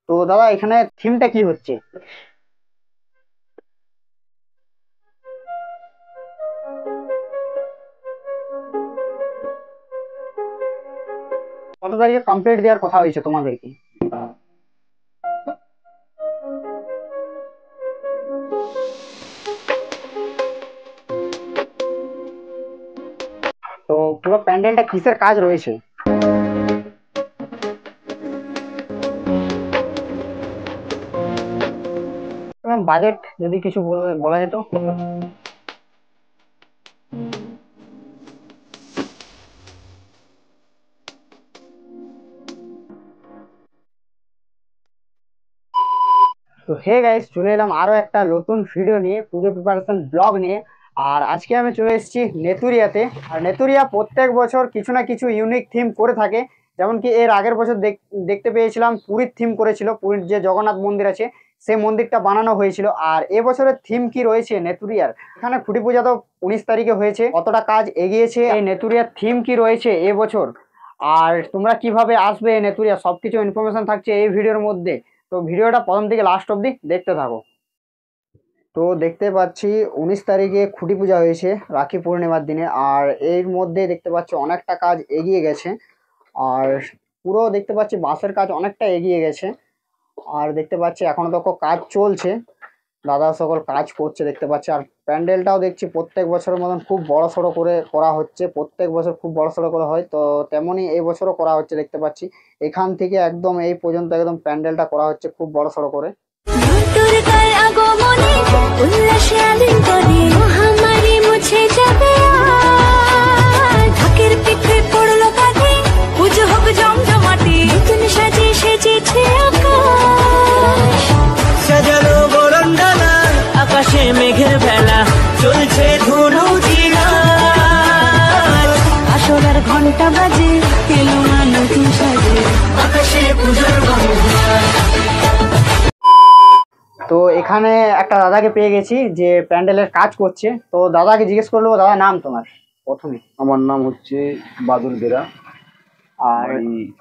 তো দাদা এখানে থিমটা কি হচ্ছে? কত তারিখে কমপ্লিট দেওয়ার কথা হয়েছে তোমাদেরকে? তো পুরো প্যান্ডেলটা কিসের কাজ রয়েছে? বাজেট যদি কিছু বলা যেত। তো হে গাইস, চলে এলাম আরো একটা নতুন ভিডিও নিয়ে, পুজো প্রিপারেশন ব্লগ নিয়ে। আর আজকে আমি চলে এসেছি নেতুরিয়াতে। আর নেতুরিয়া প্রত্যেক বছর কিছু না কিছু ইউনিক থিম করে থাকে। যেমন কি এর আগের বছর দেখতে পেয়েছিলাম পুরীর থিম করেছিল, পুরীর যে জগন্নাথ মন্দির আছে সেই মন্দিরটা বানানো হয়েছিল। আর এবছরের থিম কি রয়েছে নেতুরিয়ার, এখানে খুঁটি পূজা তো 19 তারিখে হয়েছে, কতটা কাজ এগিয়েছে এই নেতুরিয়ার থিম কি রয়েছে এবছর, আর তোমরা কিভাবে আসবে নেতুরিয়া, সবকিছু ইনফরমেশন থাকছে এই ভিডিওর মধ্যে। তো ভিডিওটা প্রথম থেকে লাস্ট অবধি দেখতে থাকো। তো দেখতে পাচ্ছি 19 তারিখে খুঁটি পূজা হয়েছে রাখি পূর্ণিমার দিনে। আর এর মধ্যে দেখতে পাচ্ছি অনেকটা কাজ এগিয়ে গেছে। আর পুরো দেখতে পাচ্ছি বাঁশের কাজ অনেকটা এগিয়ে গেছে। আর দেখতে পাচ্ছি এখনো তো কাজ চলছে, দাদা সকল কাজ করছে দেখতে পাচ্ছি। আর প্যান্ডেলটাও দেখছি প্রত্যেক বছরের মতন খুব বড় সড়ো করে করা হচ্ছে, প্রত্যেক বছর খুব বড় সড়ো করে হয়, তো তেমনই এই বছরও করা হচ্ছে দেখতে পাচ্ছি। এখান থেকে একদম এই পর্যন্ত একদম প্যান্ডেলটা করা হচ্ছে খুব বড় সড়ো করে। আকাশে মেঘের বেলা চলছে ধুনু আসলার ঘন্টা বাজে এলো না নতুন সাজে আকাশে পূজার তো এখানে একটা দাদাকে পেয়ে গেছি যে প্যান্ডেলের কাজ করছে। তো দাদাকে জিজ্ঞেস করলো, দাদা নাম তোমার প্রথমে? আমার নাম হচ্ছে বাদল বেরা, আর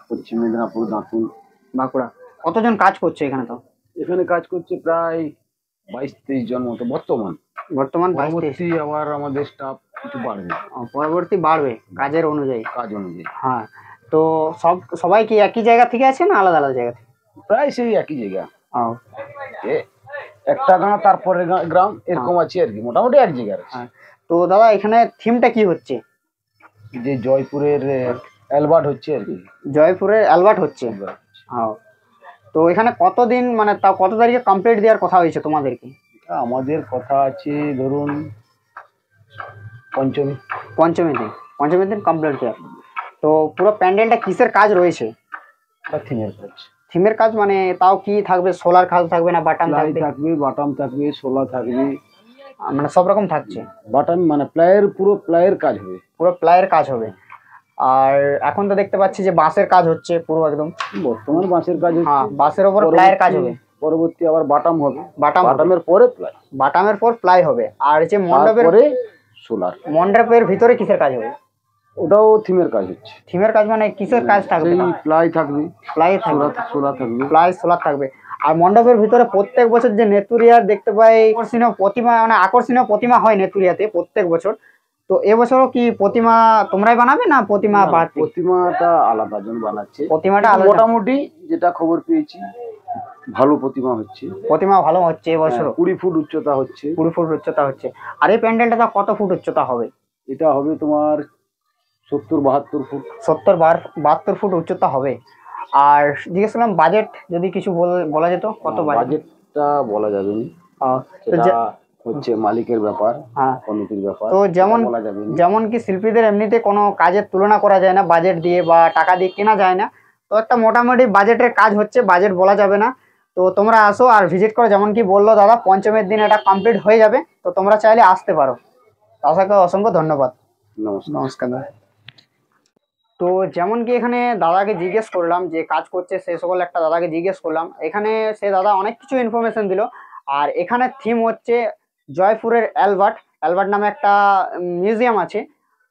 পশ্চিম মেদিনীপুর দাঁতুল, বাঁকুড়া। কতজন কাজ করছে এখানে? তো এখানে কাজ করছে প্রায় 22-23 জন মতো বর্তমান। পরবর্তী আবার আমাদের স্টাফ কিছু বাড়বে, পরবর্তী বাড়বে কাজের অনুযায়ী। হ্যাঁ, তো সবাই কি একই জায়গা থেকে আছে না আলাদা আলাদা জায়গা থেকে? প্রায় সেই একই জায়গা, একটা গাঁ তারপরে গ্রাম এরকম আছে আর কি, মোটামুটি এক জায়গায়। তো দাদা এখানে থিমটা কি হচ্ছে? যে জয়পুরের অ্যালবার্ট হচ্ছে আর কি, জয়পুরের অ্যালবার্ট হচ্ছে। তো এখানে কতদিন, মানে তাও কত তারিখে কমপ্লিট দেওয়ার কথা হয়েছে তোমাদেরকে? আমাদের কথা আছে ধরুন পঞ্চমী দিন কমপ্লিট দেওয়ার। তো পুরো প্যান্ডেলটা কিসের কাজ রয়েছে? থিমের কাজ মানে তাও কি থাকবে? সোলার কাজ থাকবে না বাটাম থাকবে? বাটাম থাকবে, সোলার থাকবে, মানে সব রকম থাকছে। বাটাম মানে পুরো প্লাইয়ের কাজ হবে, পুরো প্লাইয়ের কাজ হবে। আর এখন তো দেখতে পাচ্ছি যে বাঁশের কাজ হচ্ছে পুরো একদম, বর্তমান বাঁশের কাজ। হ্যাঁ, বাঁশের উপর প্লাইয়ের কাজ হবে। পরবর্তী আবার বাটাম হবে, বাটামের পরে প্লাই, বাটামের পর প্লাই হবে। আর যে মণ্ডপের সোলার, মণ্ডপের ভিতরে কিসের কাজ হবে? ওটাও থিমের কাজ হচ্ছে। থিমের কাজ মানে কিসের কাজ থাকবে? প্লাই থাকবে, সোলার থাকবে। আর মণ্ডপের ভিতরে প্রত্যেক বছর যে নেতুরিয়ার দেখতে পাই আকর্ষণীয় প্রতিমা, মানে আকর্ষণীয় প্রতিমা হয় নেতুরিয়াতে প্রত্যেক বছর। তো এবছরও কি প্রতিমা তোমরাই বানাবে না প্রতিমা? প্রতিমাটা আলাদা জন বানাচ্ছে, প্রতিমাটা মোটামুটি যেটা খবর পেয়েছি ভালো প্রতিমা হচ্ছে। প্রতিমা ভালো হচ্ছে এবছর, 20 ফুট উচ্চতা হচ্ছে। 20 ফুট উচ্চতা হচ্ছে। আর এই প্যান্ডেলটা কত ফুট উচ্চতা হবে? এটা হবে তোমার 70-72 ফুট। 70-72 ফুট উচ্চতা হবে। আর জিজ্ঞেস করলাম বাজেট যদি কিছু বলা যেত, কত বাজেটটা বলা যাবে না, হচ্ছে মালিকের ব্যাপার, কমিটির ব্যাপার। তো যেমন কি শিল্পীদের এমনিতে কোনো কাজের তুলনা করা যায় না, বাজেট দিয়ে বা টাকা দিয়ে কেনা যায় না। তো একটা মোটামুটি বাজেটের কাজ হচ্ছে, বাজেট বলা যাবে না। তো তোমরা আসো আর ভিজিট করো, যেমন কি বললো দাদা পঞ্চমের দিন এটা কমপ্লিট হয়ে যাবে। তো তোমরা চাইলে আসতে পারো। আশাকে অসংখ্য ধন্যবাদ। নমস্কার দাদা। তো যেমন কি এখানে দাদাকে জিজ্ঞেস করলাম যে কাজ করছে সে সকল একটা দাদাকে জিজ্ঞেস করলাম, এখানে সে দাদা অনেক কিছু ইনফরমেশন দিল। আর এখানে থিম হচ্ছে জয়পুরের অ্যালবার্ট নামে একটা মিউজিয়াম আছে।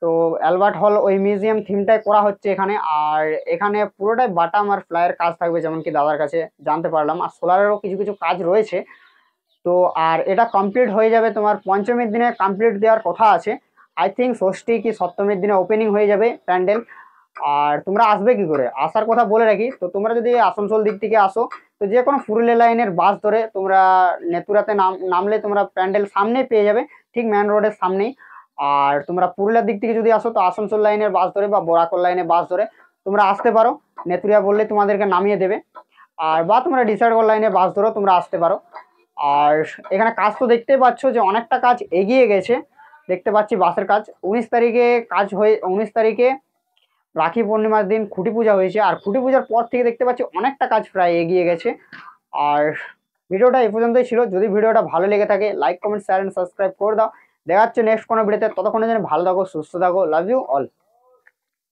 তো তো অ্যালবার্ট হল ওই মিউজিয়াম থিমটাই করা হচ্ছে এখানে। আর এখানে পুরোটাই বাটাম আর ফ্লাইয়ের কাজ থাকবে, যেমন কি দাদার কাছে জানতে পারলাম। আর সোলারেরও কিছু কিছু কাজ রয়েছে। তো আর এটা কমপ্লিট হয়ে যাবে তোমার পঞ্চমীর দিনে কমপ্লিট দেওয়ার কথা আছে। আই থিঙ্ক ষষ্ঠী কি সপ্তমীর দিনে ওপেনিং হয়ে যাবে প্যান্ডেল। আর তোমরা আসবে কি করে, আসার কথা বলে রাখি। তো তোমরা যদি আসানসোল দিক থেকে আসো, তো যে কোনো পুরুলিয়া লাইনের বাস ধরে তোমরা নেতুরাতে নামলে তোমরা প্যান্ডেল সামনেই পেয়ে যাবে, ঠিক মেন রোডের সামনেই। আর তোমরা পুরুলিয়ার দিক থেকে যদি আসো, তো আসানসোল লাইনের বাস ধরে বা বরাকর লাইনের বাস ধরে তোমরা আসতে পারো। নেতুরিয়া বললে তোমাদেরকে নামিয়ে দেবে। আর বা তোমরা ডিসাইডগড় লাইনের বাস ধরেও তোমরা আসতে পারো। আর এখানে কাজ তো দেখতেই পাচ্ছ যে অনেকটা কাজ এগিয়ে গেছে। দেখতে পাচ্ছি বাসের কাজ 19 তারিখে কাজ হয়ে 19 তারিখে রাখি পূর্ণিমার দিন খুঁটি পূজা হয়েছে। আর খুঁটি পূজার পর থেকে দেখতে পাচ্ছি অনেকটা কাজ প্রায় এগিয়ে গেছে। আর ভিডিওটা এই পর্যন্তই ছিল। যদি ভিডিওটা ভালো লেগে থাকে like comment share and subscribe করে দাও। দেখা হচ্ছে নেক্সট কোনো ভিডিওতে। ততক্ষণের জন্য ভালো থাকো, সুস্থ থাকো। Love you all.